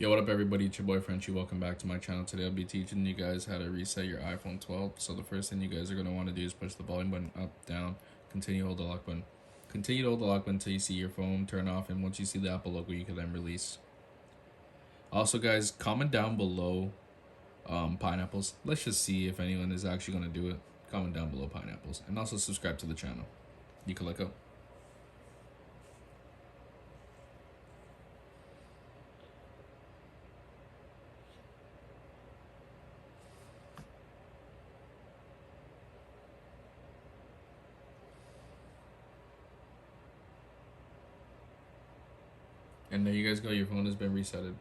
Yo, what up everybody, it's your boy Frenchiie. Welcome back to my channel. Today I'll be teaching you guys how to reset your iPhone 12. So the first thing you guys are going to want to do is push the volume button up, down, continue to hold the lock button. Continue to hold the lock button until you see your phone turn off, and once you see the Apple logo you can then release. Also guys, comment down below pineapples. Let's just see if anyone is actually going to do it. Comment down below pineapples, and also subscribe to the channel. You can let go. And there you guys go, your phone has been resetted.